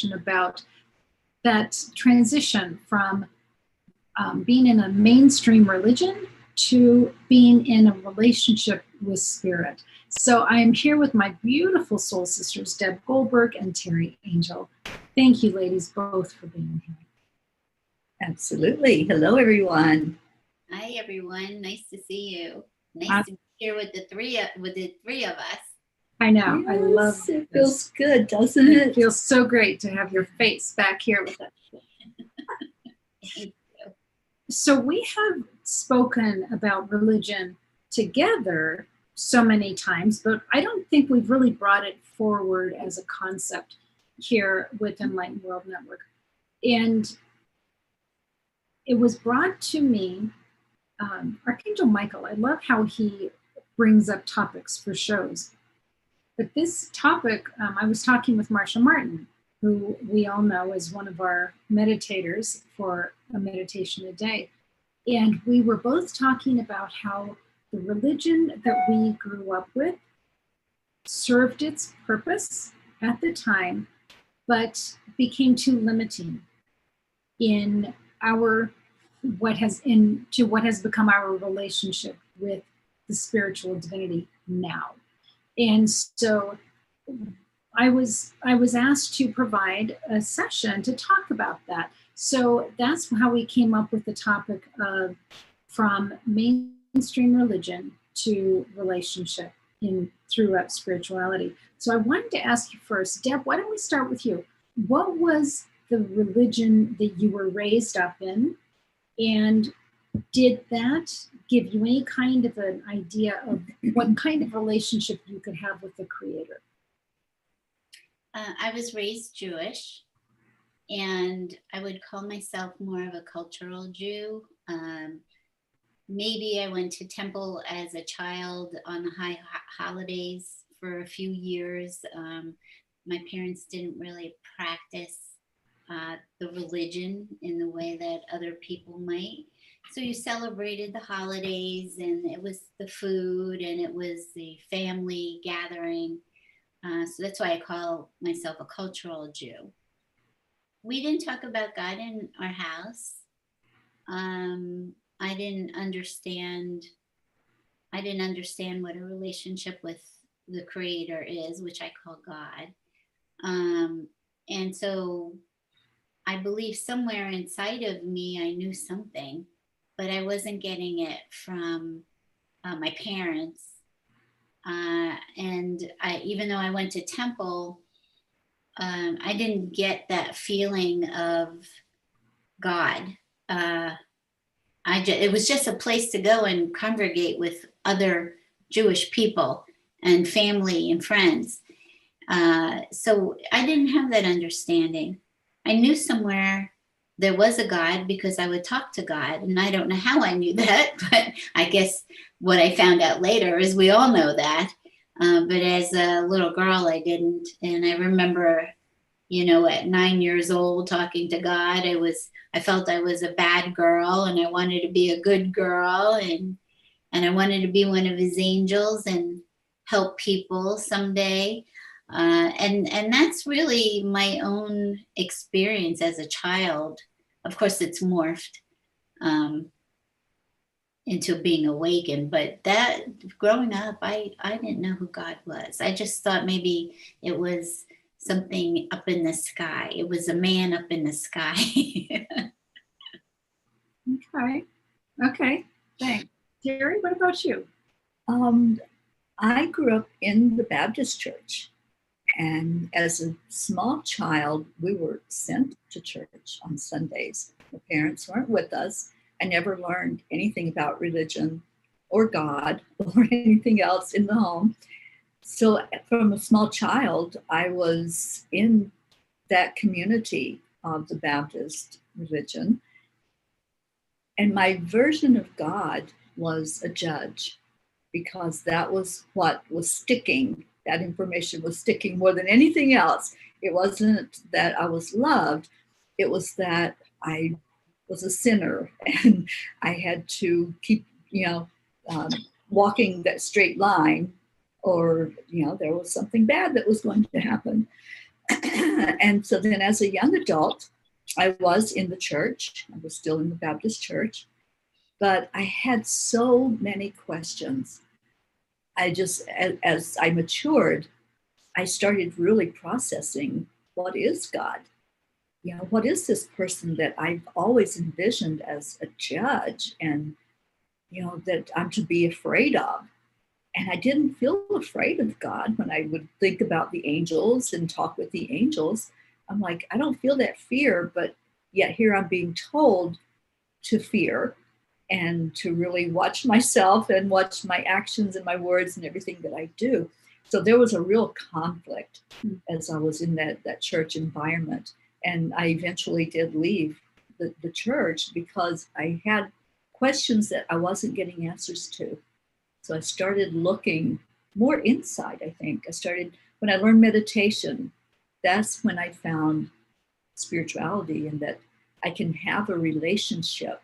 about that transition from being in a mainstream religion to being in a relationship with spirit. So I am here with my beautiful soul sisters, Deb Goldberg and Terry Angel. Thank you, ladies, both for being here. Absolutely. Hello, everyone. Hi, everyone. Nice to see you. Nice to be here with the three of us. I know. Yes, I love it. It feels good, doesn't it? It feels so great to have your face back here with us. Thank you. So we have spoken about religion together so many times, but I don't think we've really brought it forward as a concept here with Enlightened World Network. And it was brought to me, Archangel Michael, I love how he brings up topics for shows. But this topic, I was talking with Marsha Martin, who we all know is one of our meditators for a meditation a day. And we were both talking about how the religion that we grew up with served its purpose at the time, but became too limiting in what has become our relationship with the spiritual divinity now. And so I was asked to provide a session to talk about that. So that's how we came up with the topic of from mainstream religion to relationship throughout spirituality. So I wanted to ask you first, Deb, why don't we start with you? What was the religion that you were raised up in? And did that give you any kind of an idea of what kind of relationship you could have with the Creator? I was raised Jewish, and I would call myself more of a cultural Jew. Maybe I went to temple as a child on the high holidays for a few years. My parents didn't really practice the religion in the way that other people might. So you celebrated the holidays, and it was the food, and it was the family gathering. So that's why I call myself a cultural Jew. We didn't talk about God in our house. I didn't understand what a relationship with the Creator is, which I call God. And so I believe somewhere inside of me, I knew something, but I wasn't getting it from my parents. And even though I went to temple, I didn't get that feeling of God. It was just a place to go and congregate with other Jewish people and family and friends. So I didn't have that understanding. I knew somewhere there was a God because I would talk to God, and I don't know how I knew that, but I guess what I found out later is we all know that. But as a little girl, I didn't. And I remember, at 9 years old talking to God, I felt I was a bad girl, and I wanted to be a good girl, and I wanted to be one of his angels and help people someday. And that's really my own experience as a child. Of course, it's morphed into being awakened, but that growing up, I didn't know who God was. I just thought maybe it was something up in the sky. It was a man up in the sky. Okay. Thanks. Terry, what about you? I grew up in the Baptist church. And as a small child, we were sent to church on Sundays. My parents weren't with us. I never learned anything about religion or God or anything else in the home. So from a small child, I was in that community of the Baptist religion. And my version of God was a judge, because that was what was sticking. That information was sticking more than anything else. It wasn't that I was loved. It was that I was a sinner and I had to keep, walking that straight line, or, there was something bad that was going to happen. And so then as a young adult, I was in the church. I was still in the Baptist church, but I had so many questions. I just, as I matured, I started really processing, what is God? You know, what is this person that I've always envisioned as a judge and, you know, that I'm to be afraid of? And I didn't feel afraid of God when I would think about the angels and talk with the angels. I'm like, I don't feel that fear, but yet here I'm being told to fear and to really watch myself and watch my actions and my words and everything that I do. So there was a real conflict as I was in that church environment. And I eventually did leave the church because I had questions that I wasn't getting answers to. So I started looking more inside, I think. When I learned meditation, that's when I found spirituality and that I can have a relationship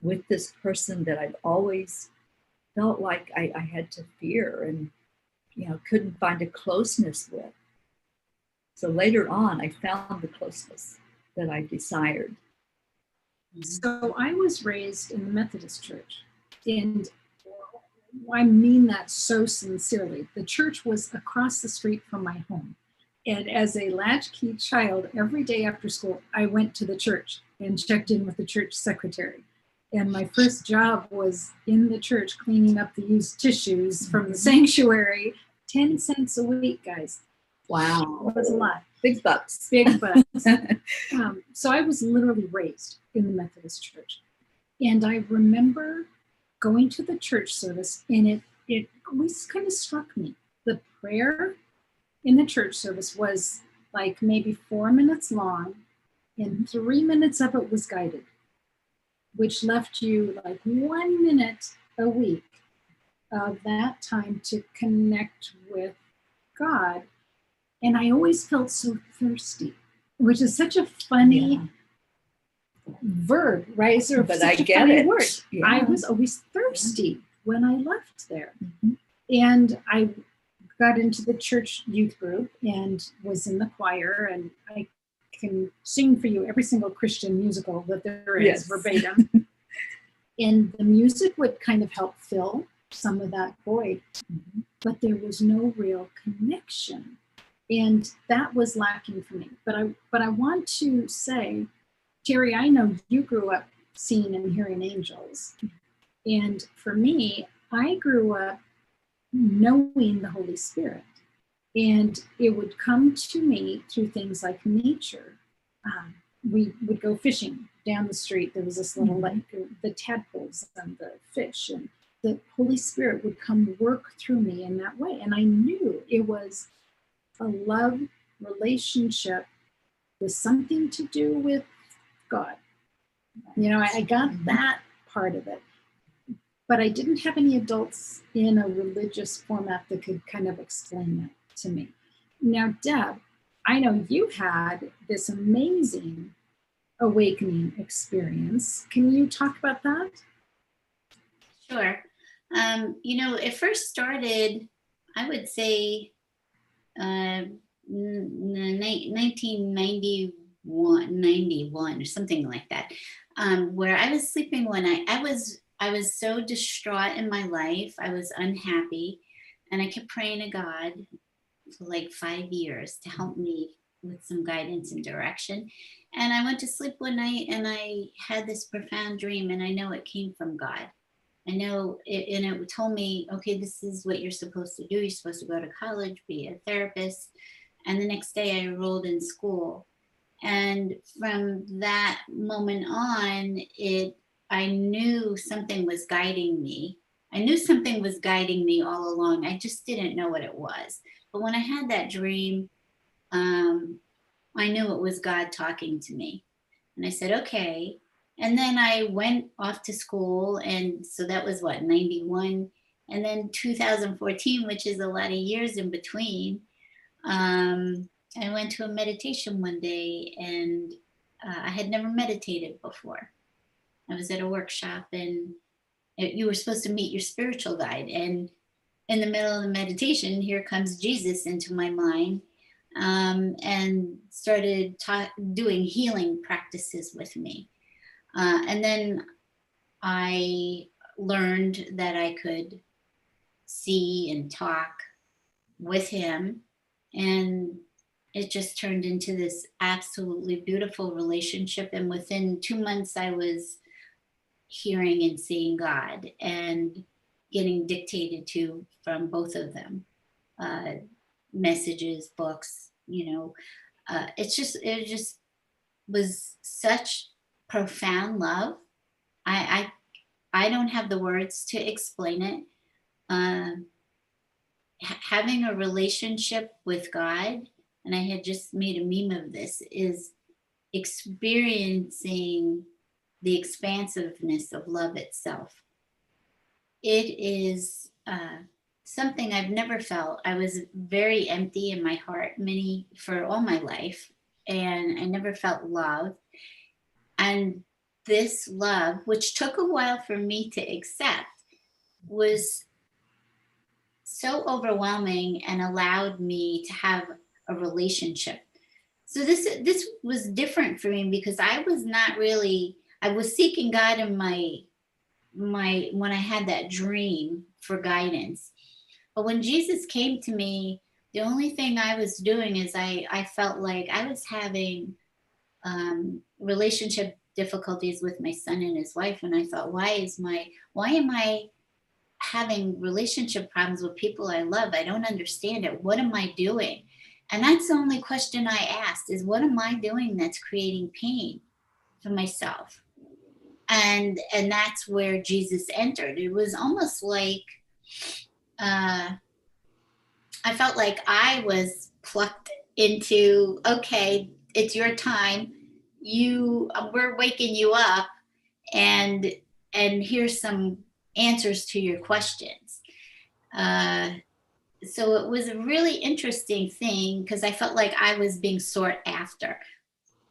with this person that I've always felt like I had to fear and, you know, couldn't find a closeness with. So later on, I found the closeness that I desired. So I was raised in the Methodist church, and I mean that so sincerely. The church was across the street from my home. And as a latchkey child, every day after school, I went to the church and checked in with the church secretary. And my first job was in the church cleaning up the used tissues from the sanctuary. 10 cents a week, guys. Wow. That was a lot. Big bucks. Big bucks. So I was literally raised in the Methodist church. And I remember going to the church service, and it always kind of struck me. The prayer in the church service was like maybe 4 minutes long, and 3 minutes of it was guided, which left you like 1 minute a week of that time to connect with God. And I always felt so thirsty, which is such a funny verb, right? But I get it. Word. Yeah. I was always thirsty when I left there. And I got into the church youth group and was in the choir, and I can sing for you every single Christian musical that there is verbatim. And the music would kind of help fill some of that void, but there was no real connection. And that was lacking for me. But I want to say, Terry, I know you grew up seeing and hearing angels. And for me, I grew up knowing the Holy Spirit. And it would come to me through things like nature. We would go fishing down the street. There was this little lake, the tadpoles and the fish, and the Holy Spirit would come work through me in that way. And I knew it was a love relationship with something to do with God. You know, I got that part of it. But I didn't have any adults in a religious format that could kind of explain that to me. Now, Deb, I know you had this amazing awakening experience. Can you talk about that? Sure. You know, it first started, I would say, 1991 or something like that, where I was sleeping one night. I was so distraught in my life. I was unhappy, and I kept praying to God for like 5 years to help me with some guidance and direction. And I went to sleep one night and I had this profound dream, and I know it came from God. I know it, and it told me, okay, this is what you're supposed to do. You're supposed to go to college, be a therapist. And the next day I enrolled in school. And from that moment on, I knew something was guiding me. I knew something was guiding me all along. I just didn't know what it was. But when I had that dream, I knew it was God talking to me. And I said, okay. And then I went off to school. And so that was what, 91? And then 2014, which is a lot of years in between, I went to a meditation one day, and I had never meditated before. I was at a workshop, and you were supposed to meet your spiritual guide. And in the middle of the meditation, here comes Jesus into my mind. and started doing healing practices with me. And then I learned that I could see and talk with him, and it just turned into this absolutely beautiful relationship. And within 2 months, I was hearing and seeing God and getting dictated to from both of them, messages, books, it just was such profound love. I don't have the words to explain it. Having a relationship with God, and I had just made a meme of this, is experiencing the expansiveness of love itself. It is something I've never felt. I was very empty in my heart for all my life, and I never felt love. And this love, which took a while for me to accept, was so overwhelming and allowed me to have a relationship. So this was different for me, because I was seeking God in my when I had that dream for guidance. But when Jesus came to me, the only thing I was doing is I felt like I was having relationship difficulties with my son and his wife. And I thought, why am I having relationship problems with people I love? I don't understand it. What am I doing? And that's the only question I asked, is what am I doing that's creating pain for myself? And that's where Jesus entered. It was almost like I felt like I was plucked into, okay, it's your time. We're waking you up, and here's some answers to your questions. So it was a really interesting thing, because I felt like I was being sought after.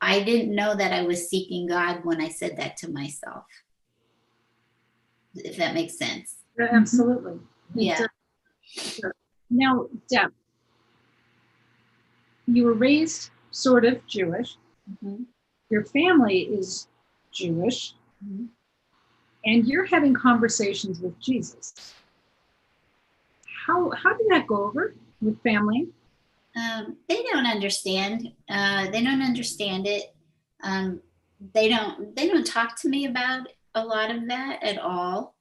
I didn't know that I was seeking God when I said that to myself, if that makes sense. Absolutely. Yeah. Sure. Now, Deb, you were raised sort of Jewish. Mm-hmm. Your family is Jewish. Mm-hmm. And you're having conversations with Jesus. How did that go over with family? They don't understand. They don't understand it. They don't talk to me about a lot of that at all.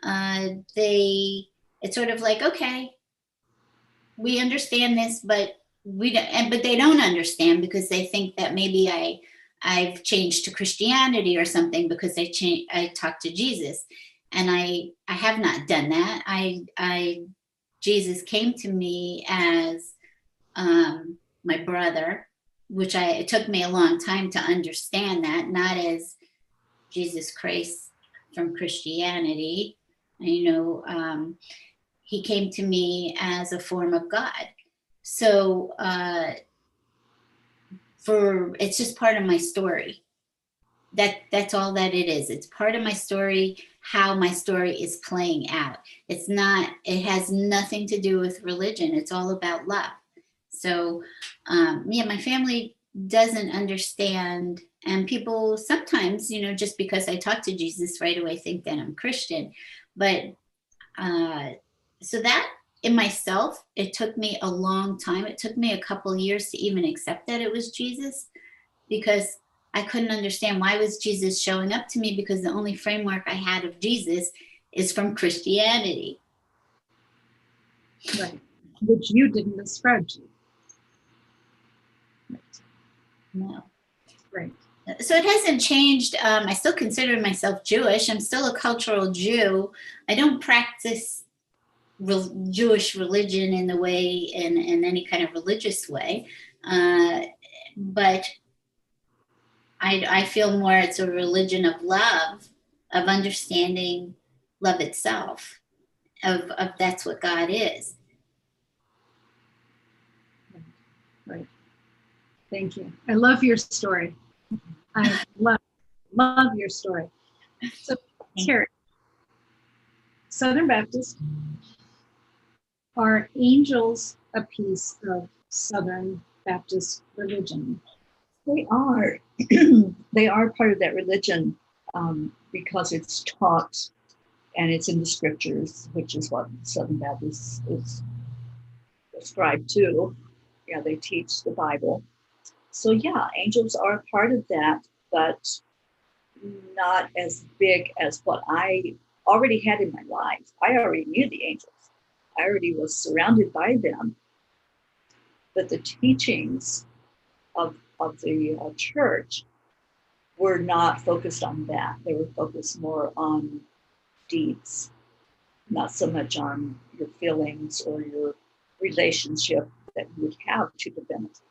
It's sort of like, okay, we understand this, but but they don't understand, because they think that maybe I've changed to Christianity or something because I talked to Jesus, and I have not done that. Jesus came to me as my brother, which it took me a long time to understand that, not as Jesus Christ from Christianity. He came to me as a form of God. So it's just part of my story. That's all that it is. It's part of my story, how my story is playing out. It has nothing to do with religion. It's all about love. So my family doesn't understand, and people sometimes, just because I talk to Jesus right away, think that I'm Christian. But so that in myself, it took me a long time. It took me a couple years to even accept that it was Jesus, because I couldn't understand, why was Jesus showing up to me, because the only framework I had of Jesus is from Christianity. Right. Which you didn't ascribe to. Right. No. Right. So it hasn't changed. I still consider myself Jewish. I'm still a cultural Jew. I don't practice Jewish religion in any kind of religious way. But I feel more it's a religion of love, of understanding love itself, of that's what God is. Right. Thank you. I love your story. I love your story. So, Terry, Southern Baptist, are angels a piece of Southern Baptist religion? They are. They are part of that religion because it's taught and it's in the scriptures, which is what Southern Baptist is ascribed to. Yeah, they teach the Bible. So yeah, angels are a part of that, but not as big as what I already had in my life. I already knew the angels. I already was surrounded by them. But the teachings of the church were not focused on that. They were focused more on deeds, not so much on your feelings or your relationship that you would have to divinity.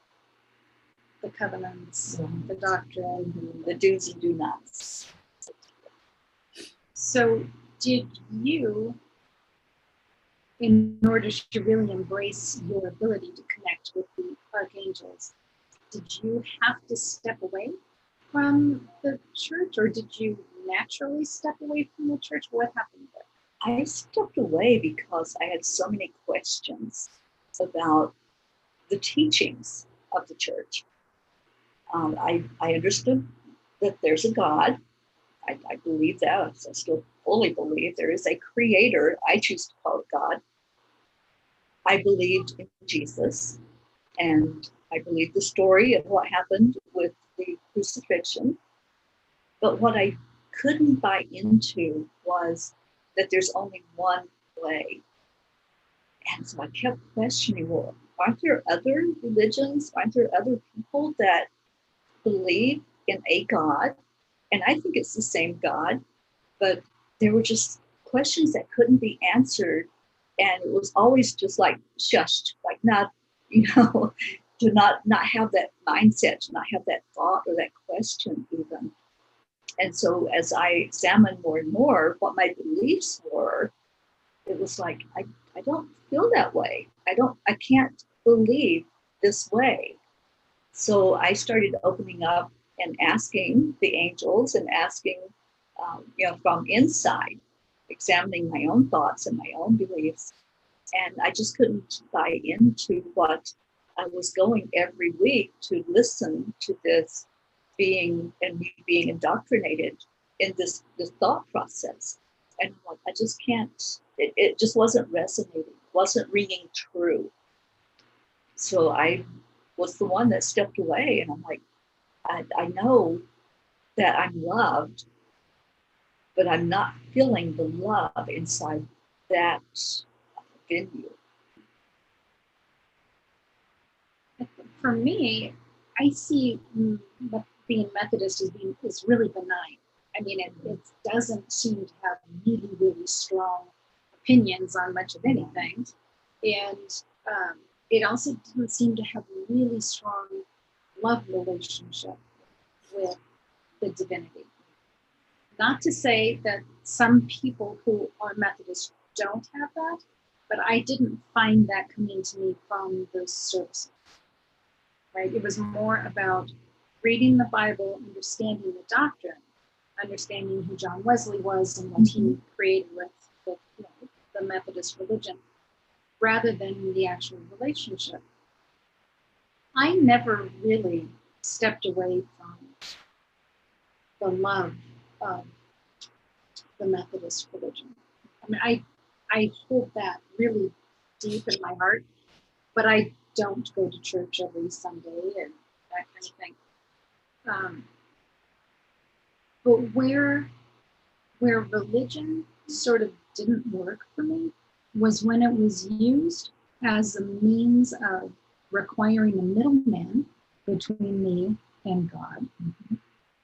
The covenants, the doctrine, the do's and do nots. So did you, in order to really embrace your ability to connect with the archangels, did you have to step away from the church, or did you naturally step away from the church? What happened there? I stepped away because I had so many questions about the teachings of the church. I understood that there's a God. I believe that. I still fully believe there is a creator. I choose to call it God. I believed in Jesus, and I believed the story of what happened with the crucifixion. But what I couldn't buy into was that there's only one way. And so I kept questioning, well, aren't there other religions? Aren't there other people that believe in a God? And I think it's the same God, but there were just questions that couldn't be answered. And it was always just like shushed, like not, to not have that mindset, to not have that thought or that question even. And so as I examined more and more what my beliefs were, it was like, I don't feel that way. I can't believe this way. So I started opening up and asking the angels and asking, from inside, examining my own thoughts and my own beliefs. And I just couldn't buy into what I was going every week to listen to this being and me being indoctrinated in this thought process. And I'm like, I just can't, it just wasn't resonating, wasn't ringing true. So I was the one that stepped away, and I'm like, I know that I'm loved, but I'm not feeling the love inside that venue. For me, I see being Methodist is really benign. I mean, it doesn't seem to have really, really strong opinions on much of anything. And it also doesn't seem to have a really strong love relationship with the divinity. Not to say that some people who are Methodist don't have that, but I didn't find that coming to me from those services. Right? It was more about reading the Bible, understanding the doctrine, understanding who John Wesley was and what he created with the Methodist religion, rather than the actual relationship. I never really stepped away from the love of the Methodist religion. I mean, I hold that really deep in my heart, but I don't go to church every Sunday and that kind of thing. But where religion sort of didn't work for me was when it was used as a means of requiring a middleman between me and God,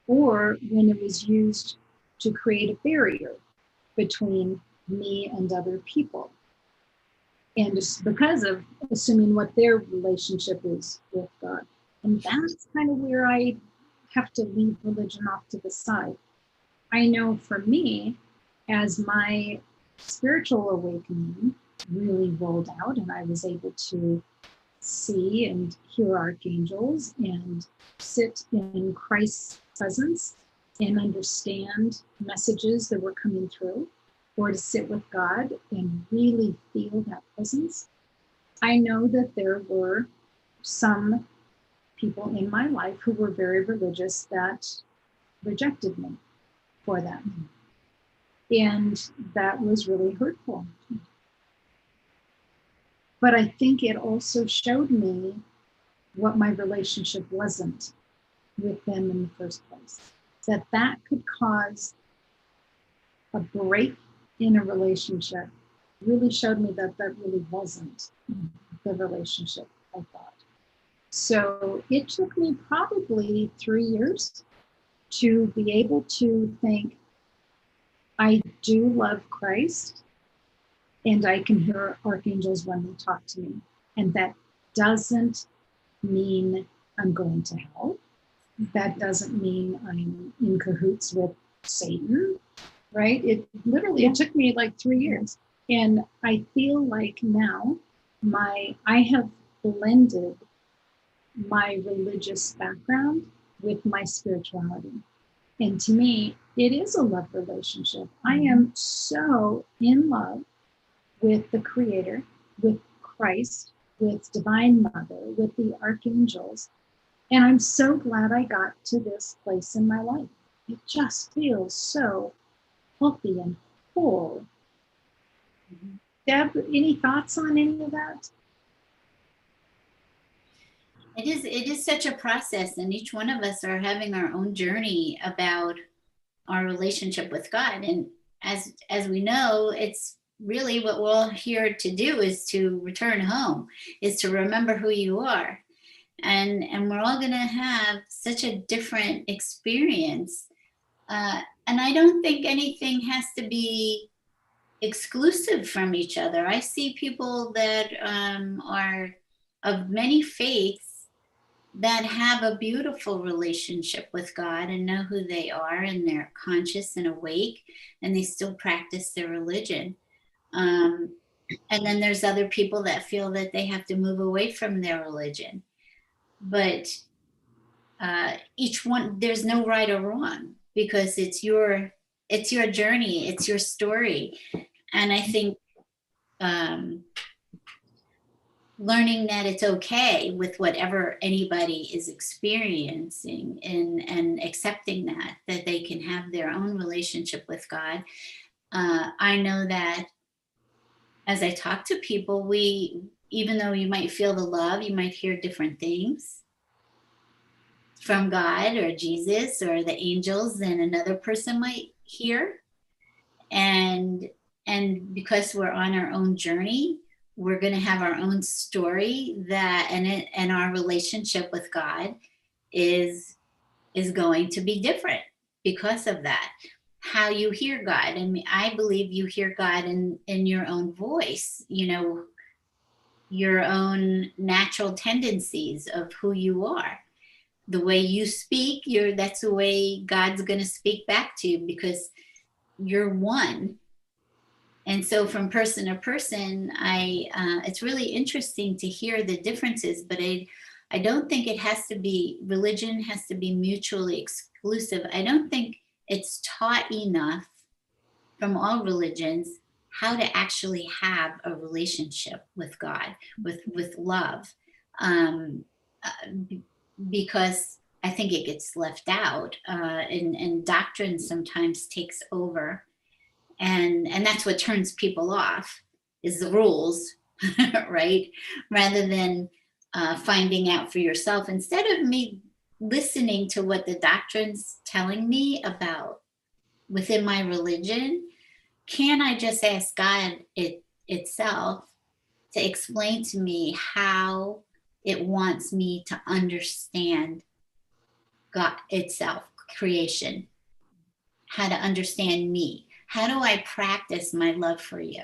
or when it was used to create a barrier between me and other people. And just because of assuming what their relationship is with God. And that's kind of where I have to leave religion off to the side. I know for me, as my spiritual awakening really rolled out and I was able to see and hear archangels and sit in Christ's presence and understand messages that were coming through, or to sit with God and really feel that presence, I know that there were some people in my life who were very religious that rejected me for that. And that was really hurtful. But I think it also showed me what my relationship wasn't with them in the first place. That could cause a break in a relationship really showed me that really wasn't the relationship I thought. So it took me probably 3 years to be able to think, I do love Christ, and I can hear archangels when they talk to me. And that doesn't mean I'm going to hell. That doesn't mean I'm in cahoots with Satan, right? It took me like 3 years. And I feel like now I have blended my religious background with my spirituality. And to me, it is a love relationship. I am so in love with the Creator, with Christ, with Divine Mother, with the archangels. And I'm so glad I got to this place in my life. It just feels so healthy and whole. Deb, any thoughts on any of that? It is such a process, and each one of us are having our own journey about our relationship with God. And as we know, it's really what we're all here to do, is to return home, is to remember who you are. And we're all going to have such a different experience. And I don't think anything has to be exclusive from each other. I see people that are of many faiths that have a beautiful relationship with God and know who they are, and they're conscious and awake, and they still practice their religion. And then there's other people that feel that they have to move away from their religion. But each one, there's no right or wrong, because it's your journey, it's your story. And I think learning that it's okay with whatever anybody is experiencing, and accepting that they can have their own relationship with God. I know that as I talk to people, even though you might feel the love, you might hear different things from God or Jesus or the angels than another person might hear. And because we're on our own journey, we're going to have our own story, and our relationship with God is going to be different because of that. How you hear God. I mean, I believe you hear God in your own voice, your own natural tendencies of who you are. The way you speak, that's the way God's going to speak back to you, because you're one. And so from person to person, it's really interesting to hear the differences, but I don't think religion has to be mutually exclusive. I don't think it's taught enough from all religions how to actually have a relationship with God, with love, because I think it gets left out, and doctrine sometimes takes over. And that's what turns people off, is the rules, right? Rather than finding out for yourself. Instead of me listening to what the doctrine's telling me about within my religion, can I just ask God itself to explain to me how it wants me to understand God itself, creation, how to understand me? How do I practice my love for you?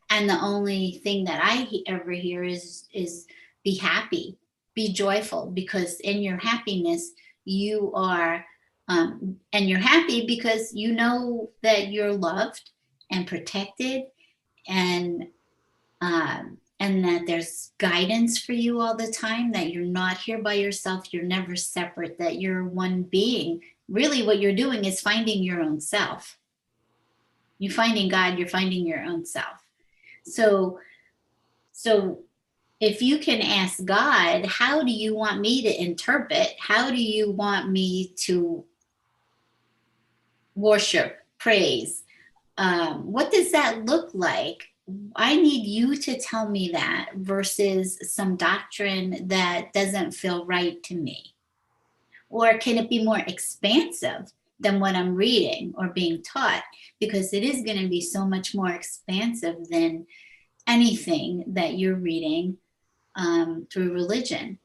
And the only thing that I ever hear is be happy, be joyful, because in your happiness, you are, and you're happy because you know that you're loved and protected, and that there's guidance for you all the time, that you're not here by yourself, you're never separate, that you're one being. Really what you're doing is finding your own self. You're finding God, you're finding your own self. So if you can ask God, how do you want me to interpret? How do you want me to worship, praise? What does that look like? I need you to tell me that versus some doctrine that doesn't feel right to me. Or can it be more expansive than what I'm reading or being taught? Because it is going to be so much more expansive than anything that you're reading through religion.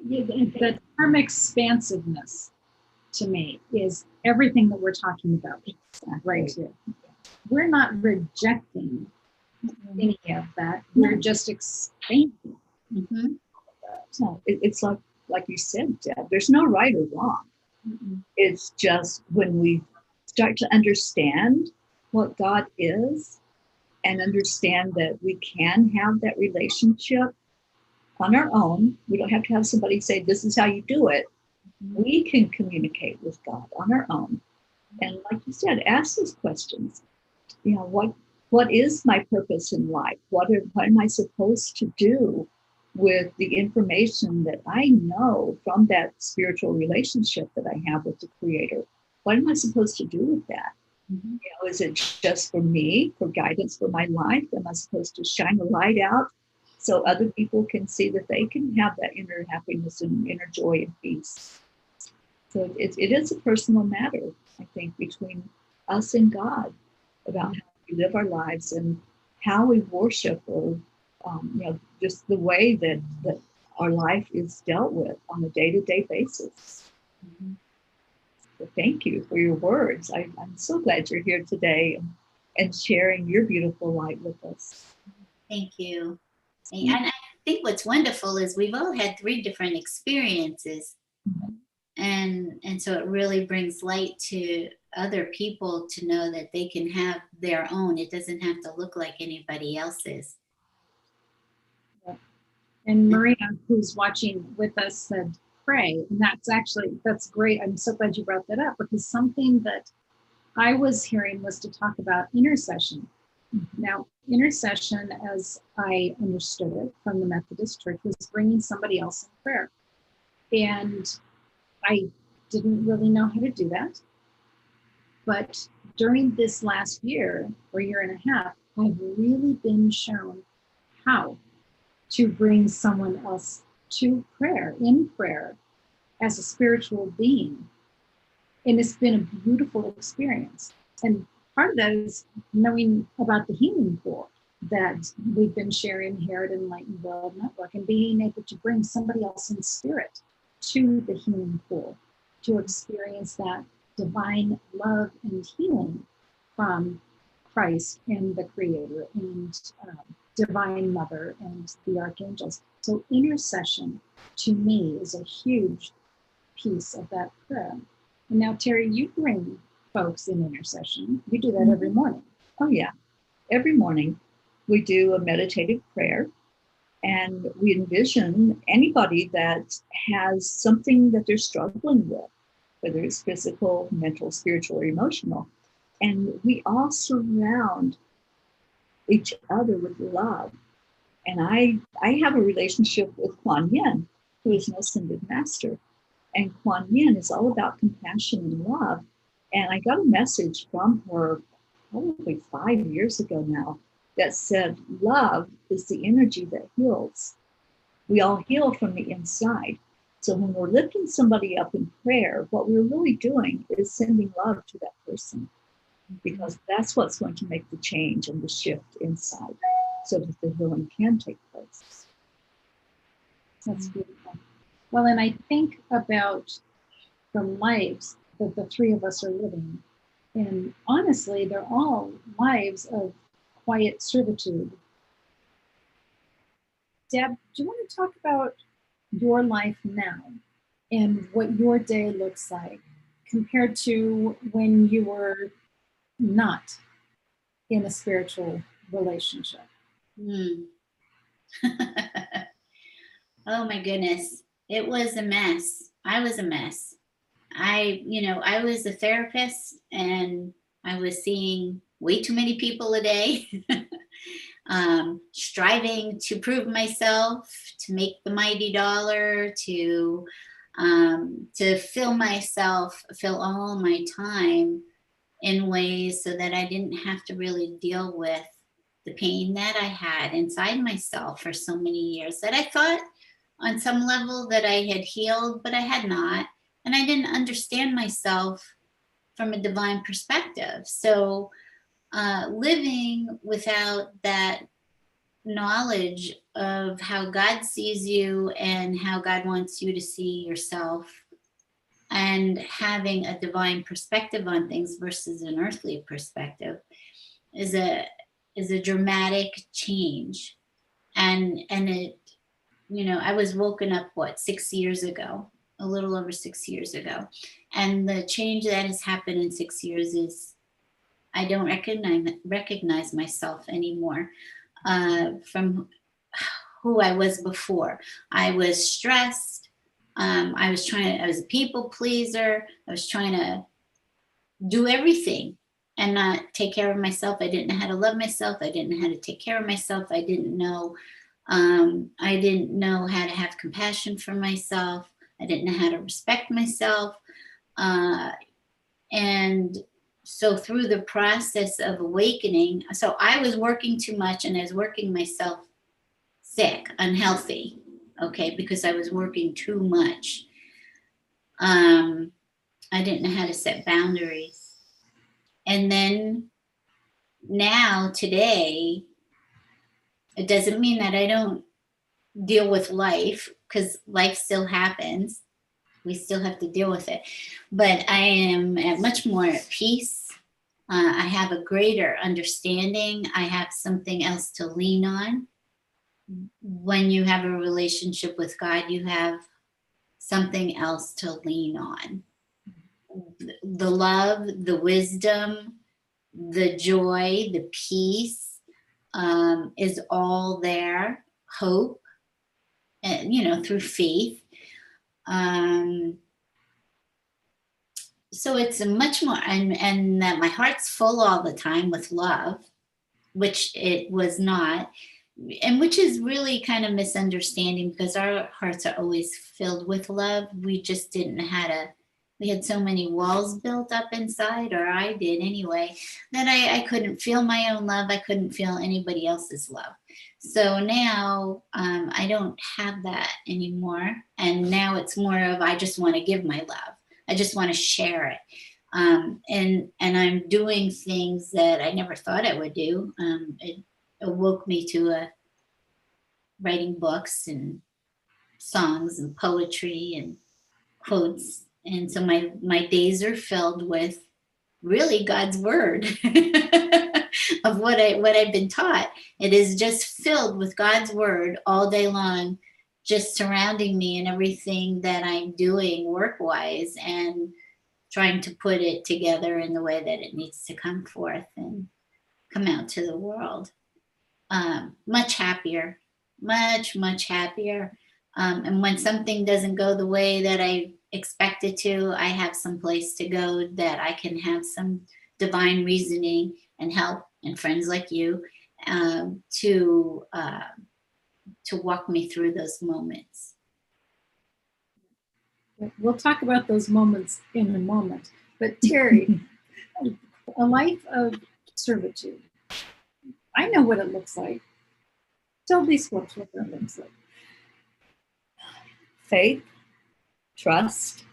The term expansiveness to me is everything that we're talking about right here. We're not rejecting any of that. We're just expanding. Mm-hmm. So it's like you said, Deb, there's no right or wrong. Mm-hmm. It's just when we start to understand what God is and understand that we can have that relationship on our own. We don't have to have somebody say, this is how you do it. Mm-hmm. We can communicate with God on our own. And like you said, ask those questions. You know, what is my purpose in life? What am I supposed to do with the information that I know from that spiritual relationship that I have with the Creator? What am I supposed to do with that? Mm-hmm. You know, is it just for me, for guidance for my life? Am I supposed to shine a light out so other people can see that they can have that inner happiness and inner joy and peace? So it is a personal matter, I think, between us and God about how we live our lives and how we worship, or you know, just the way that our life is dealt with on a day-to-day basis. Mm-hmm. So thank you for your words. I'm so glad you're here today and sharing your beautiful light with us. Thank you. And I think what's wonderful is we've all had 3 different experiences. Mm-hmm. And so it really brings light to other people to know that they can have their own. It doesn't have to look like anybody else's. Yeah. And Maria, who's watching with us, said, pray. And that's great. I'm so glad you brought that up, because something that I was hearing was to talk about intercession. Mm-hmm. Now, intercession, as I understood it from the Methodist Church, was bringing somebody else in prayer. And I didn't really know how to do that. But during this last year or year and a half, I've really been shown how to bring someone else to prayer, in prayer, as a spiritual being. And it's been a beautiful experience. And part of that is knowing about the healing pool that we've been sharing here at Enlightened World Network, and being able to bring somebody else in spirit to the healing pool to experience that divine love and healing from Christ and the Creator and Divine Mother and the archangels. So intercession to me is a huge piece of that prayer. And now, Terry, you bring folks in intercession. You do that every morning. Oh yeah, every morning we do a meditative prayer. And we envision anybody that has something that they're struggling with, whether it's physical, mental, spiritual, or emotional. And we all surround each other with love. And I have a relationship with Kuan Yin, who is an ascended master. And Kuan Yin is all about compassion and love. And I got a message from her probably 5 years ago now that said, love is the energy that heals. We all heal from the inside. So when we're lifting somebody up in prayer, what we're really doing is sending love to that person, because that's what's going to make the change and the shift inside so that the healing can take place. That's beautiful. Well, and I think about the lives that the 3 of us are living. And honestly, they're all lives of quiet servitude. Deb, do you want to talk about your life now and what your day looks like compared to when you were not in a spiritual relationship? Oh my goodness. It was a mess. I was a mess. I was a therapist and I was seeing way too many people a day. striving to prove myself, to make the mighty dollar, to fill all my time in ways so that I didn't have to really deal with the pain that I had inside myself for so many years, that I thought on some level that I had healed, but I had not. And I didn't understand myself from a divine perspective. So living without that knowledge of how God sees you and how God wants you to see yourself, and having a divine perspective on things versus an earthly perspective is a dramatic change. And it, I was woken up 6 years ago, a little over 6 years ago. And the change that has happened in 6 years is I don't recognize myself anymore from who I was before. I was stressed. I was a people pleaser. I was trying to do everything and not take care of myself. I didn't know how to love myself. I didn't know how to take care of myself. I didn't know how to have compassion for myself. I didn't know how to respect myself. And so through the process of awakening, so I was working too much and I was working myself sick, unhealthy, okay, because I was working too much. I didn't know how to set boundaries. And then now, today, it doesn't mean that I don't deal with life, because life still happens. We still have to deal with it. But I am at much more at peace. I have a greater understanding. I have something else to lean on. When you have a relationship with God, you have something else to lean on. The love, the wisdom, the joy, the peace is all there. Hope, and through faith. So it's a much more, and that my heart's full all the time with love, which it was not, and which is really kind of misunderstanding, because our hearts are always filled with love. We just didn't know how to. We had so many walls built up inside, or I did anyway, that I couldn't feel my own love. I couldn't feel anybody else's love. So now I don't have that anymore. And now it's more of, I just want to give my love. I just want to share it. And I'm doing things that I never thought I would do. It awoke me to writing books and songs and poetry and quotes. And so my days are filled with really God's word of what I've been taught. It is just filled with God's word all day long, just surrounding me in everything that I'm doing work-wise, and trying to put it together in the way that it needs to come forth and come out to the world. Much happier, much happier. And when something doesn't go the way that I expect it to, I have some place to go that I can have some divine reasoning and help, and friends like you to walk me through those moments. We'll talk about those moments in a moment. But Terry, a life of servitude. I know what it looks like. Tell these folks what that looks like. Faith, trust,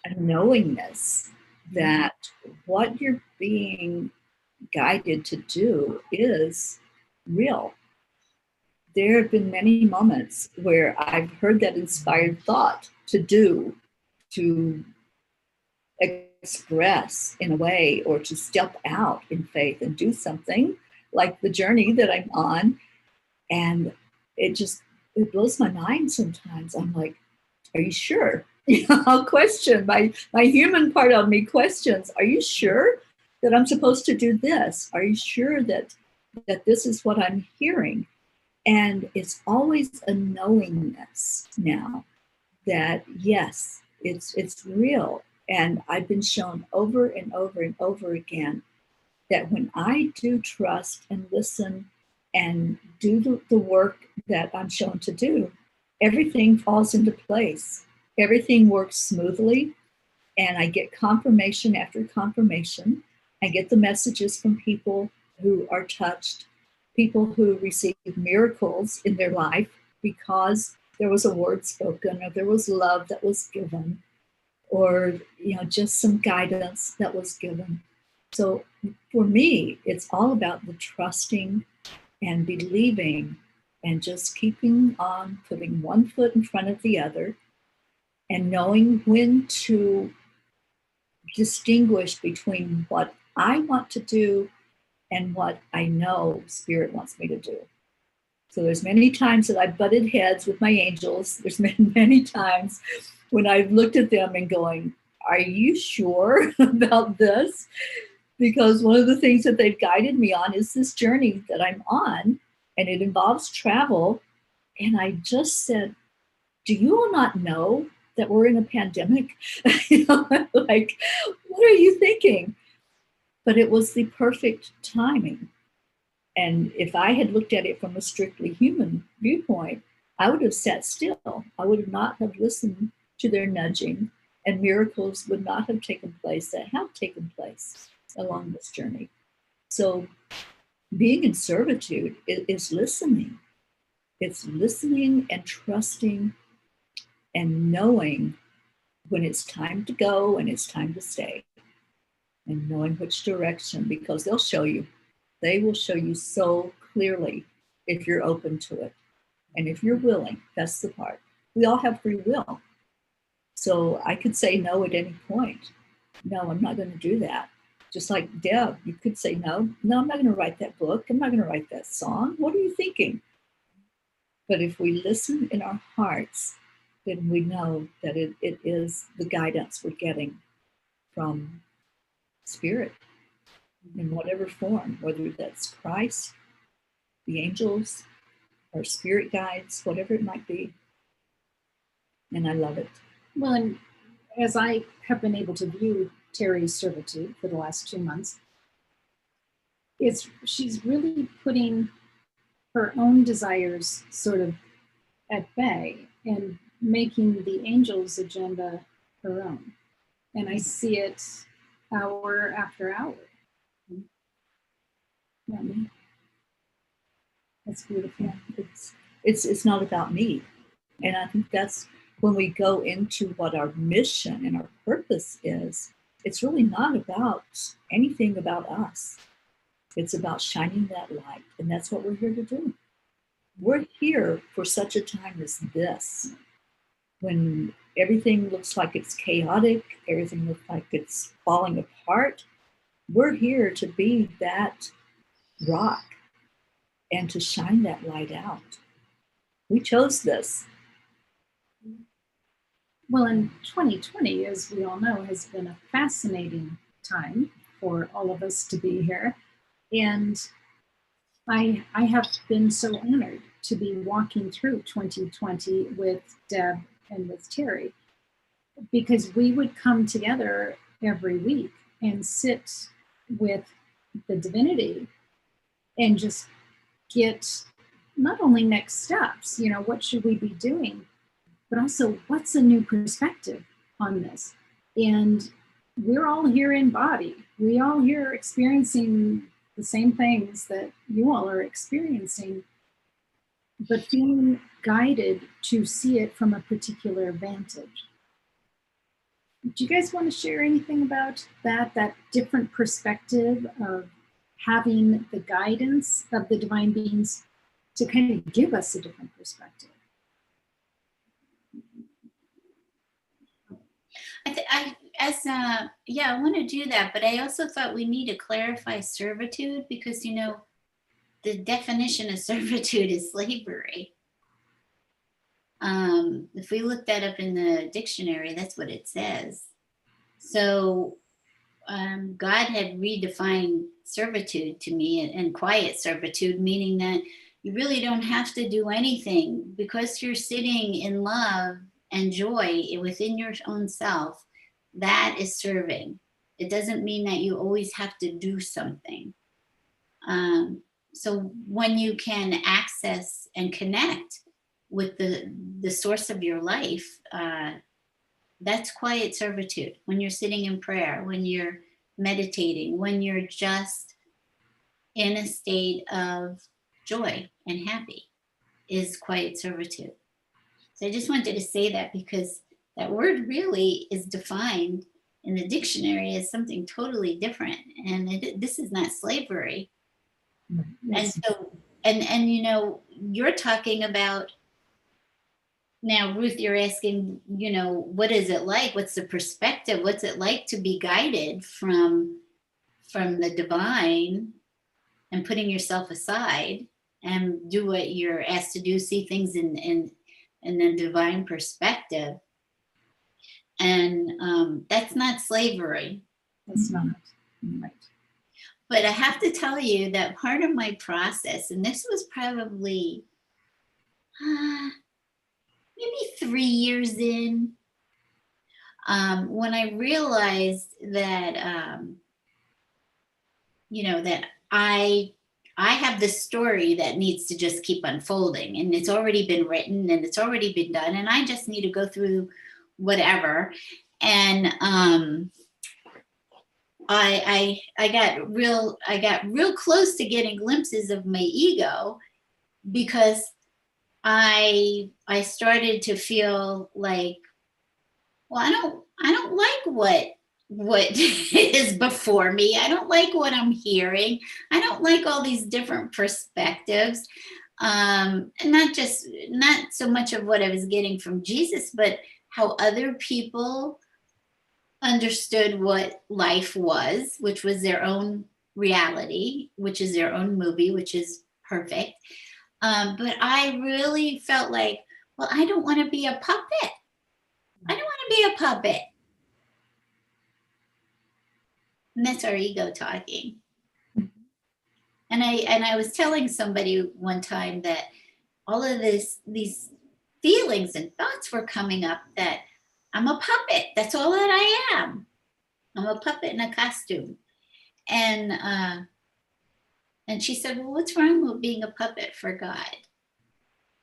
and knowingness that what you're being guided to do is real. There have been many moments where I've heard that inspired thought to do, to express in a way, or to step out in faith and do something like the journey that I'm on. And it blows my mind sometimes. I'm like, are you sure? I'll question. My human part of me questions, are you sure that I'm supposed to do this? Are you sure that this is what I'm hearing? And it's always a knowingness now that, yes, it's real. And I've been shown over and over and over again that when I do trust and listen and do the work that I'm shown to do, everything falls into place. Everything works smoothly, and I get confirmation after confirmation. I get the messages from people who are touched, people who receive miracles in their life because there was a word spoken, or there was love that was given, or just some guidance that was given. So for me, it's all about the trusting and believing and just keeping on putting one foot in front of the other and knowing when to distinguish between what I want to do and what I know Spirit wants me to do. So there's many times that I butted heads with my angels. There's many times when I've looked at them and going, are you sure about this? Because one of the things that they've guided me on is this journey that I'm on, and it involves travel. And I just said, do you all not know that we're in a pandemic? Like, what are you thinking? But it was the perfect timing. And if I had looked at it from a strictly human viewpoint, I would have sat still. I would not have listened to their nudging, and miracles would not have taken place that have taken place along this journey. So being in servitude is listening. It's listening and trusting and knowing when it's time to go and it's time to stay, and knowing which direction, because they'll show you. They will show you so clearly if you're open to it. And if you're willing, that's the part. We all have free will. So I could say no at any point. No, I'm not going to do that. Just like Deb, you could say no, I'm not going to write that book. I'm not going to write that song. What are you thinking? But if we listen in our hearts, then we know that it is the guidance we're getting from Spirit in whatever form, whether that's Christ, the angels, or spirit guides, whatever it might be. And I love it. Well, and as I have been able to view Terry's servitude for the last 2 months, she's really putting her own desires sort of at bay and making the angels' agenda her own. And I see it hour after hour. Yeah. That's beautiful. Yeah, it's not about me. And I think that's when we go into what our mission and our purpose is, it's really not about anything about us. It's about shining that light. And that's what we're here to do. We're here for such a time as this, when everything looks like it's chaotic, everything looks like it's falling apart. We're here to be that rock and to shine that light out. We chose this. Well, in 2020, as we all know, has been a fascinating time for all of us to be here. And I have been so honored to be walking through 2020 with Deb and with Terry, because we would come together every week and sit with the divinity and just get not only next steps, what should we be doing, but also what's a new perspective on this. And we're all here in body. We all here experiencing the same things that you all are experiencing, but feeling guided to see it from a particular vantage. Do you guys want to share anything about that different perspective of having the guidance of the divine beings to kind of give us a different perspective? I want to do that, but I also thought we need to clarify servitude, because the definition of servitude is slavery. If we look that up in the dictionary, that's what it says. So God had redefined servitude to me, and quiet servitude, meaning that you really don't have to do anything because you're sitting in love and joy within your own self. That is serving. It doesn't mean that you always have to do something. So when you can access and connect with the source of your life, that's quiet servitude. When you're sitting in prayer, when you're meditating, when you're just in a state of joy and happy, is quiet servitude. So I just wanted to say that, because that word really is defined in the dictionary as something totally different. And this is not slavery. Yes. And so, and you know, you're talking about, now, Ruth, you're asking, you know, what is it like? What's the perspective? What's it like to be guided from the divine and putting yourself aside and do what you're asked to do, see things in the divine perspective. And that's not slavery. That's not. Right. But I have to tell you that part of my process, and this was probably maybe 3 years in, when I realized that, you know, that I have this story that needs to just keep unfolding, and it's already been written and it's already been done, and I just need to go through whatever. And I got real close to getting glimpses of my ego, because I started to feel like, well, I don't like what is before me. I don't like what I'm hearing. I don't like all these different perspectives. And not so much of what I was getting from Jesus, but how other people understood what life was, which was their own reality, which is their own movie, which is perfect. But I really felt like, well, I don't want to be a puppet. I don't want to be a puppet. And that's our ego talking. And I was telling somebody one time that all of these feelings and thoughts were coming up, that I'm a puppet. That's all that I am. I'm a puppet in a costume. And she said, well, what's wrong with being a puppet for God?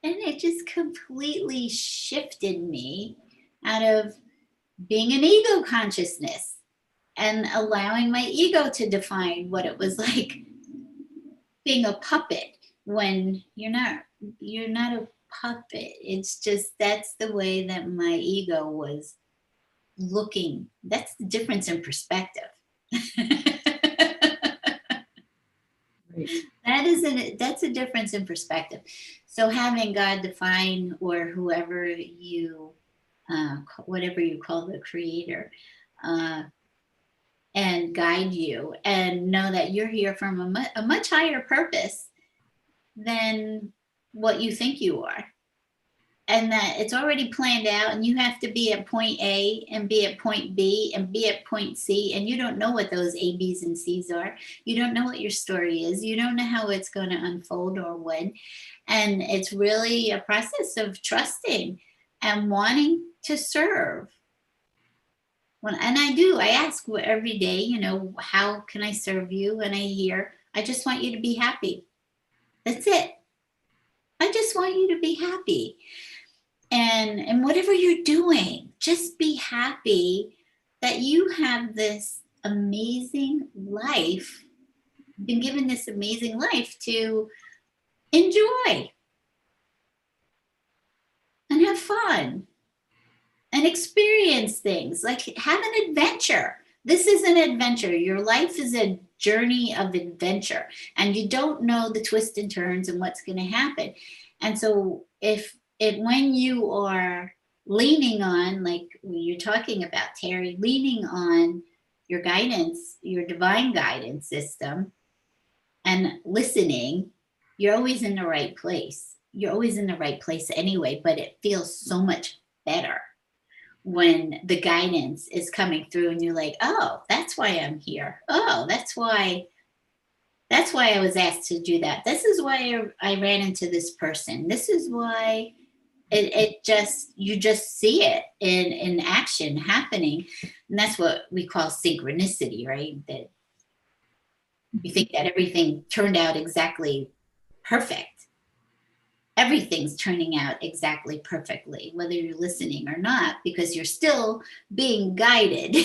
And it just completely shifted me out of being an ego consciousness and allowing my ego to define what it was like being a puppet, when you're not a puppet. It's just, that's the way that my ego was looking. That's the difference in perspective. Right. That's a difference in perspective. So having God define, or whoever you, whatever you call the creator, and guide you, and know that you're here from a much higher purpose than what you think you are. And that it's already planned out, and you have to be at point A and be at point B and be at point C, and you don't know what those A, B's, and C's are. You don't know what your story is. You don't know how it's going to unfold or when. And it's really a process of trusting and wanting to serve. And I ask every day, you know, how can I serve you? And I hear, I just want you to be happy. That's it. I just want you to be happy. And whatever you're doing, just be happy that you have this amazing life, been given this amazing life to enjoy and have fun and experience things, like have an adventure. This is an adventure. Your life is a journey of adventure, and you don't know the twists and turns and what's going to happen. And so when you are leaning on, like you're talking about, Terry, leaning on your guidance, your divine guidance system, and listening, you're always in the right place. You're always in the right place anyway, but it feels so much better when the guidance is coming through and you're like, oh, that's why I'm here. Oh, that's why I was asked to do that. This is why I ran into this person. This is why It just, you just see it in action happening. And that's what we call synchronicity, right? That you think that everything turned out exactly perfect. Everything's turning out exactly perfectly, whether you're listening or not, because you're still being guided.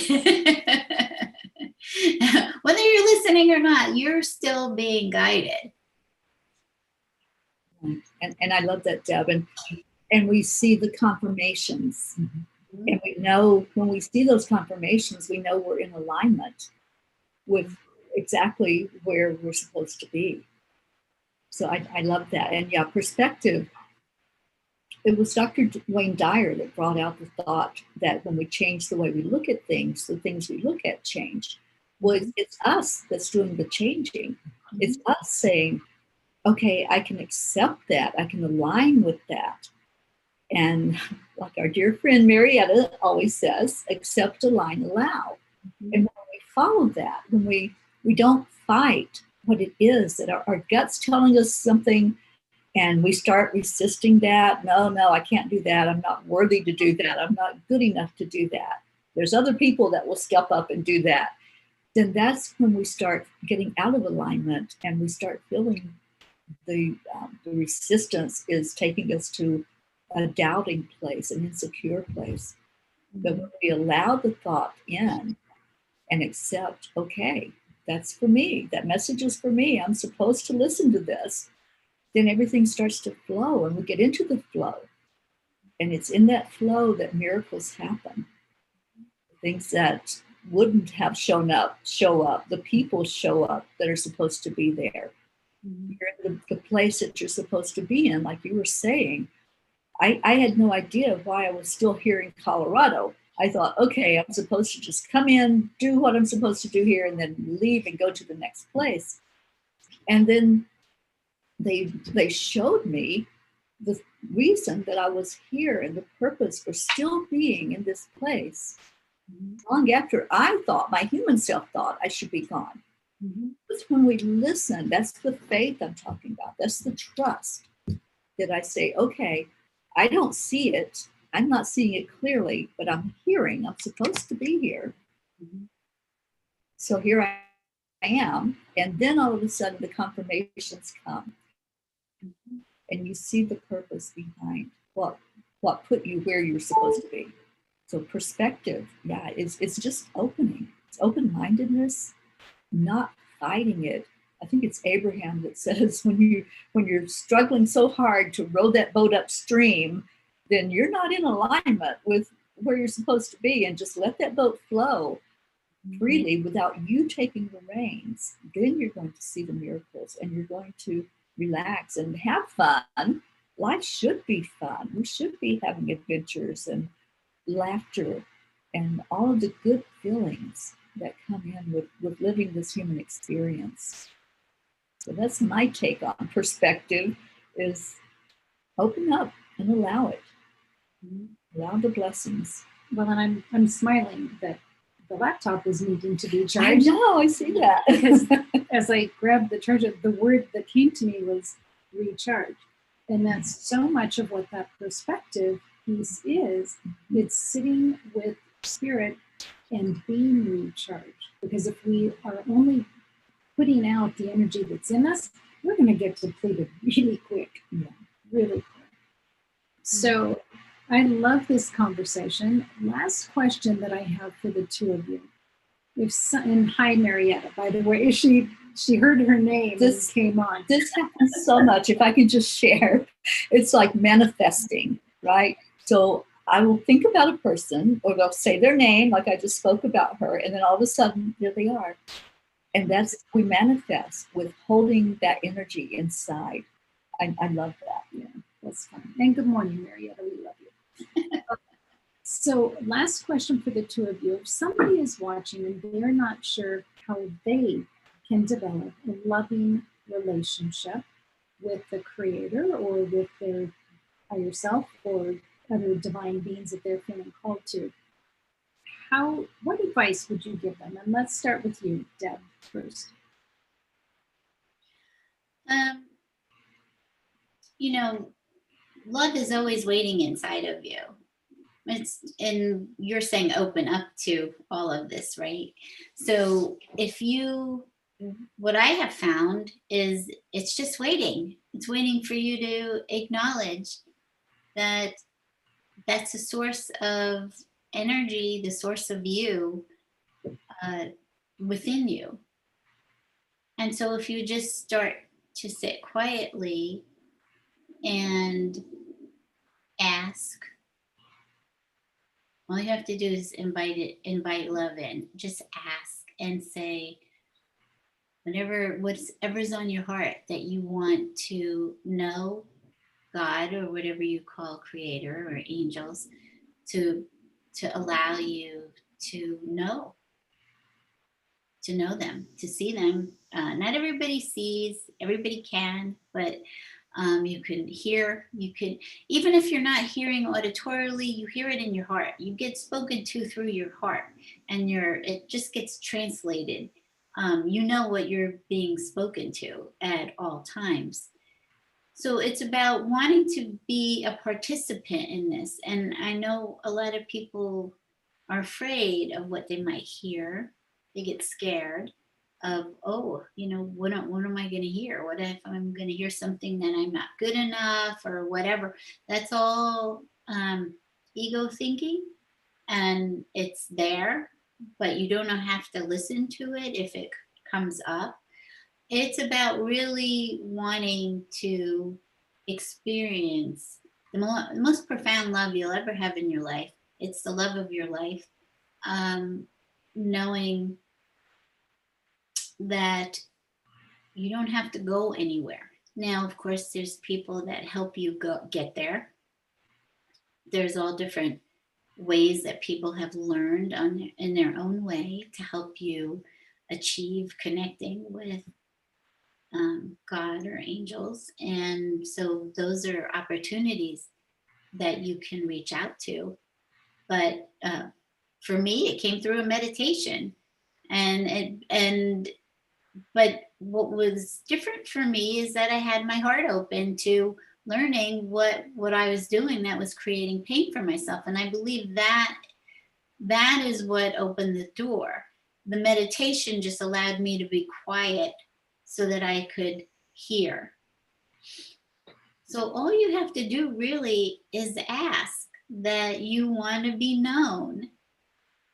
Whether you're listening or not, you're still being guided. And I love that, Deb. And we see the confirmations. Mm-hmm. And we know when we see those confirmations, we know we're in alignment with exactly where we're supposed to be. So I love that. And yeah, perspective. It was Dr. Wayne Dyer that brought out the thought that when we change the way we look at things, the things we look at change. Well, it's us that's doing the changing. Mm-hmm. It's us saying, okay, I can accept that. I can align with that. And like our dear friend Marietta always says, accept, align, allow. Mm-hmm. And when we follow that, when we don't fight what it is that our gut's telling us something, and we start resisting that. No, I can't do that. I'm not worthy to do that. I'm not good enough to do that. There's other people that will step up and do that. Then that's when we start getting out of alignment, and we start feeling the resistance is taking us to a doubting place, an insecure place. But when we allow the thought in and accept, okay, that's for me. That message is for me. I'm supposed to listen to this. Then everything starts to flow, and we get into the flow. And it's in that flow that miracles happen. Things that wouldn't have show up. The people show up that are supposed to be there. Mm-hmm. You're in the place that you're supposed to be in, like you were saying. I had no idea why I was still here in Colorado. I thought, okay, I'm supposed to just come in, do what I'm supposed to do here, and then leave and go to the next place. And then they showed me the reason that I was here and the purpose for still being in this place long after I thought, my human self thought, I should be gone. Mm-hmm. It's when we listen, that's the faith I'm talking about. That's the trust that I say, okay, I don't see it. I'm not seeing it clearly, but I'm hearing. I'm supposed to be here. Mm-hmm. So here I am. And then all of a sudden the confirmations come. Mm-hmm. And you see the purpose behind what put you where you're supposed to be. So perspective, yeah, it's just opening. It's open-mindedness, not fighting it. I think it's Abraham that says when you're struggling so hard to row that boat upstream, then you're not in alignment with where you're supposed to be, and just let that boat flow freely without you taking the reins. Then you're going to see the miracles, and you're going to relax and have fun. Life should be fun. We should be having adventures and laughter and all of the good feelings that come in with living this human experience. So that's my take on perspective, is open up and allow it. Allow the blessings. Well, and I'm smiling that the laptop is needing to be charged. I know, I see that. Because as I grabbed the charger, the word that came to me was recharge. And that's so much of what that perspective piece is. It's sitting with spirit and being recharged. Because if we are only putting out the energy that's in us, we're going to get depleted really quick. Yeah, really quick. So I love this conversation. Last question that I have for the two of you. And hi, Marietta, by the way, she heard her name and came on. This happens so much. If I could just share, it's like manifesting, right? So I will think about a person, or they'll say their name, like I just spoke about her, and then all of a sudden, there they are. And we manifest with holding that energy inside. I love that. Yeah, that's fun. And good morning, Marietta. We love you. So last question for the two of you. If somebody is watching and they're not sure how they can develop a loving relationship with the Creator or with their higher self or other divine beings that they're feeling called to, what advice would you give them? And let's start with you, Deb, first. love is always waiting inside of you. And you're saying open up to all of this, right? So what I have found is it's just waiting. It's waiting for you to acknowledge that that's the source of energy, the source of you within you. And so if you just start to sit quietly and ask, all you have to do is invite love in. Just ask and say whatever's on your heart that you want to know God or whatever you call creator or angels to allow you to know them, to see them. Not everybody sees, everybody can, but you can hear, even if you're not hearing auditorily, you hear it in your heart. You get spoken to through your heart, and it just gets translated. You know what you're being spoken to at all times. So it's about wanting to be a participant in this. And I know a lot of people are afraid of what they might hear. They get scared of, what am I going to hear? What if I'm going to hear something that I'm not good enough or whatever? That's all ego thinking, and it's there, but you don't have to listen to it if it comes up. It's about really wanting to experience the most profound love you'll ever have in your life. It's the love of your life. Knowing that you don't have to go anywhere. Now, of course, there's people that help you get there. There's all different ways that people have learned in their own way to help you achieve connecting with God or angels. And so those are opportunities that you can reach out to. But for me, it came through a meditation. But what was different for me is that I had my heart open to learning what I was doing that was creating pain for myself. And I believe that is what opened the door. The meditation just allowed me to be quiet so that I could hear. So all you have to do really is ask that you want to be known,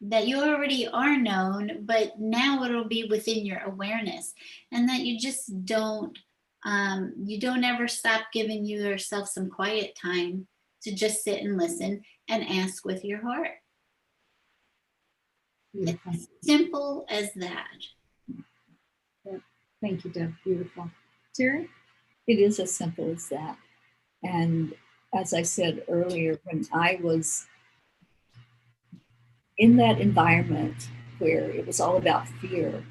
that you already are known, but now it'll be within your awareness, and that you just don't ever stop giving yourself some quiet time to just sit and listen and ask with your heart. Beautiful. It's simple as that. Thank you, Deb. Beautiful. Terry? It is as simple as that. And as I said earlier, when I was in that environment where it was all about fear,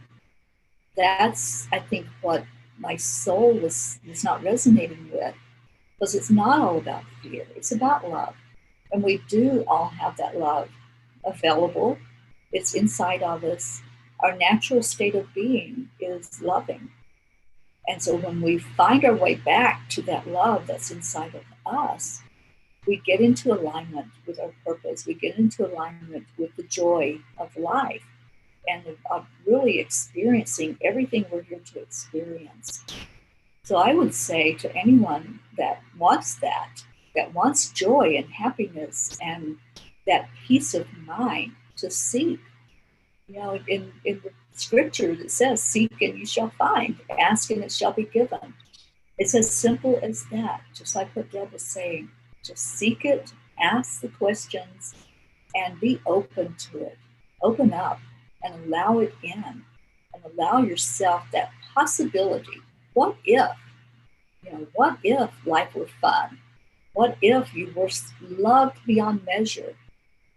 that's, I think, what my soul was not resonating with, because it's not all about fear. It's about love. And we do all have that love available. It's inside of us. Our natural state of being is loving. And so when we find our way back to that love that's inside of us, we get into alignment with our purpose. We get into alignment with the joy of life and of really experiencing everything we're here to experience. So I would say to anyone that wants joy and happiness and that peace of mind, to seek. In the scriptures it says, seek and you shall find, ask and it shall be given. It's as simple as that, just like what Deb was saying. Just seek it, ask the questions, and be open to it. Open up and allow it in, and allow yourself that possibility. What if? What if life were fun? What if you were loved beyond measure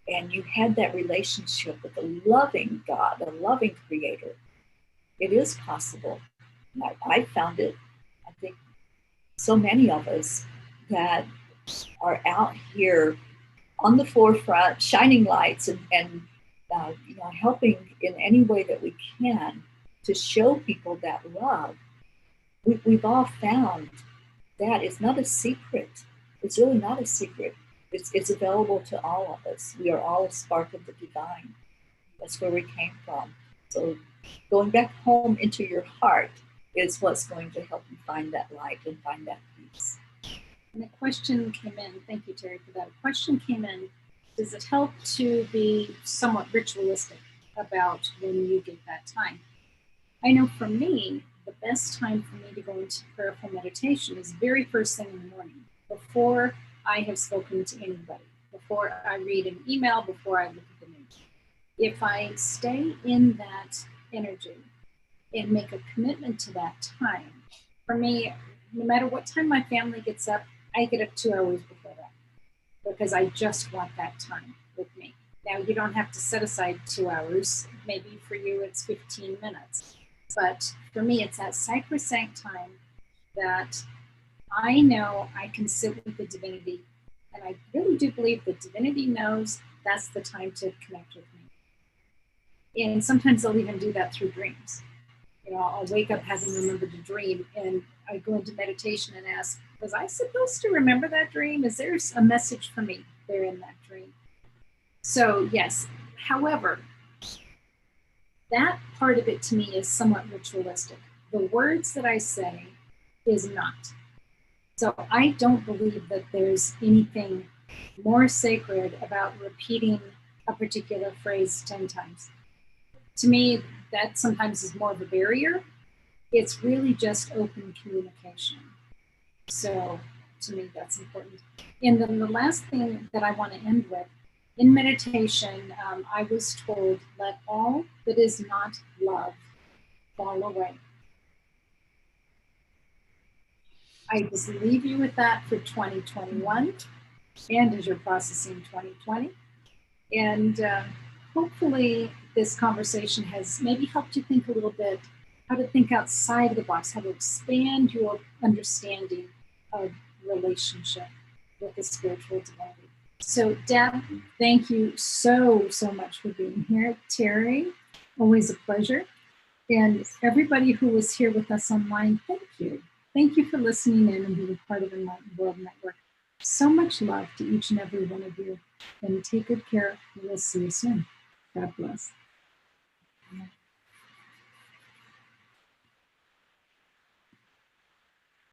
and you had that relationship with a loving God, a loving creator? It is possible. I found it. I think so many of us that are out here on the forefront, shining lights and helping in any way that we can to show people that love. We've all found that it's not a secret. it's really not a secret. It's available to all of us. We are all a spark of the divine. That's where we came from. So going back home into your heart is what's going to help you find that light and find that peace. And a question came in. Thank you, Terry, for that. A question came in. Does it help to be somewhat ritualistic about when you get that time? I know for me, the best time for me to go into prayerful meditation is very first thing in the morning, before I have spoken to anybody, before I read an email, before I look at the news. If I stay in that energy and make a commitment to that time, for me, no matter what time my family gets up, I get up 2 hours before that because I just want that time with me. Now, you don't have to set aside 2 hours. Maybe for you, it's 15 minutes. But for me, it's that sacrosanct time that I know I can sit with the divinity. And I really do believe the divinity knows that's the time to connect with me. And sometimes I'll even do that through dreams. You know, I'll wake up having remembered a dream, and I go into meditation and ask, was I supposed to remember that dream? Is there a message for me there in that dream? So yes, however, that part of it to me is somewhat ritualistic. The words that I say is not. So I don't believe that there's anything more sacred about repeating a particular phrase 10 times. To me, that sometimes is more of a barrier. It's really just open communication. So to me, that's important. And then the last thing that I want to end with, in meditation, I was told, let all that is not love fall away. I just leave you with that for 2021 and as you're processing 2020. And hopefully this conversation has maybe helped you think a little bit how to think outside of the box, how to expand your understanding of relationship with the spiritual divinity. So Deb, thank you so much for being here. Terry, always a pleasure. And everybody who was here with us online, thank you. Thank you for listening in and being part of the Enlightened World Network. So much love to each and every one of you. And take good care. We'll see you soon. God bless.